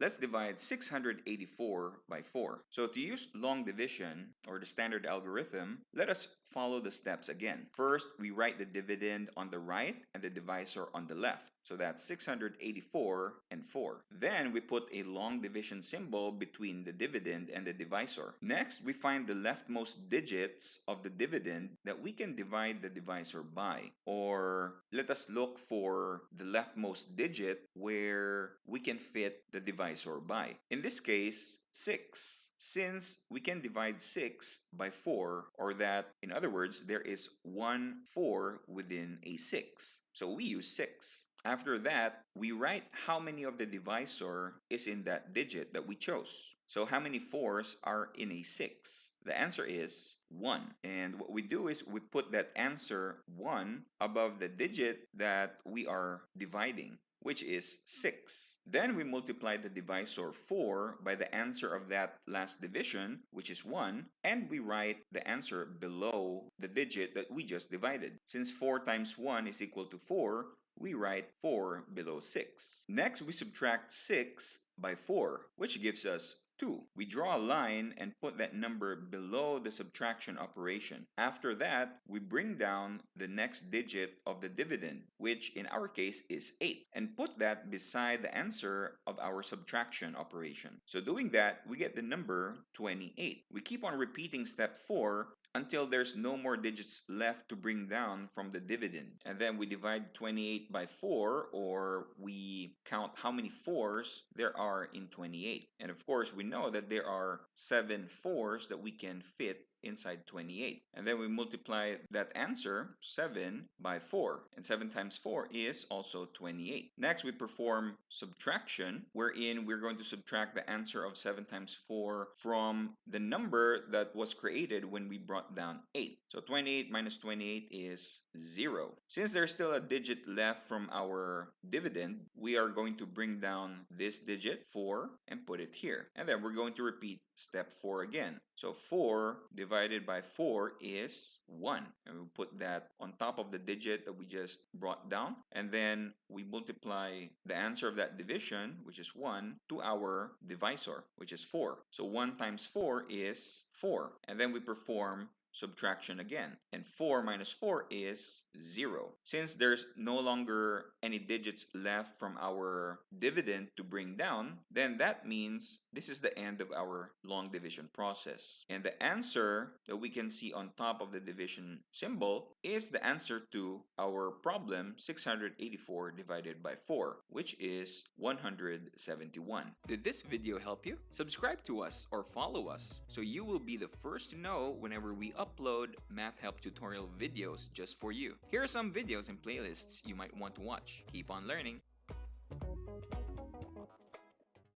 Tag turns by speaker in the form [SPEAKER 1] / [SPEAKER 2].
[SPEAKER 1] let's divide 684 by 4. So to use long division or the standard algorithm, let us follow the steps again. First, we write the dividend on the right and the divisor on the left. So that's 684 and 4. Then we put a long division symbol between the dividend and the divisor. Next, we find the leftmost digits of the dividend that we can divide the divisor by. Or let us look for the leftmost digit where we can fit the divisor by. In this case, 6. Since we can divide 6 by 4, or that, in other words, there is 1 4 within a 6. So we use 6. After that, we write how many of the divisor is in that digit that we chose. So how many 4s are in a 6? The answer is 1. And what we do is we put that answer 1 above the digit that we are dividing, which is 6. Then we multiply the divisor 4 by the answer of that last division, which is 1, and we write the answer below the digit that we just divided. Since 4 times 1 is equal to 4, we write 4 below 6. Next, we subtract 6 by 4, which gives us 2. We draw a line and put that number below the subtraction operation. After that, we bring down the next digit of the dividend, which in our case is 8, and put that beside the answer of our subtraction operation. So doing that, we get the number 28. We keep on repeating step 4 until there's no more digits left to bring down from the dividend. And then we divide 28 by 4, or we count how many 4s there are in 28. And of course, we know that there are 7 4s that we can fit inside 28. And then we multiply that answer, 7, by 4. And 7 times 4 is also 28. Next, we perform subtraction, wherein we're going to subtract the answer of 7 times 4 from the number that was created when we brought down 8. So 28 minus 28 is 0. Since there's still a digit left from our dividend, we are going to bring down this digit, 4, and put it here. And then we're going to repeat step 4 again. So 4 divided by 4 is 1. And we put that on top of the digit that we just brought down. And then we multiply the answer of that division, which is 1, to our divisor, which is 4. So 1 times 4 is 4. And then we perform subtraction again, and 4 minus 4 is 0. Since there's no longer any digits left from our dividend to bring down, then that means this is the end of our long division process. And the answer that we can see on top of the division symbol is the answer to our problem, 684 divided by 4, which is 171. Did this video help you? Subscribe to us or follow us so you will be the first to know whenever we upload math help tutorial videos just for you. Here are some videos and playlists you might want to watch. Keep on learning.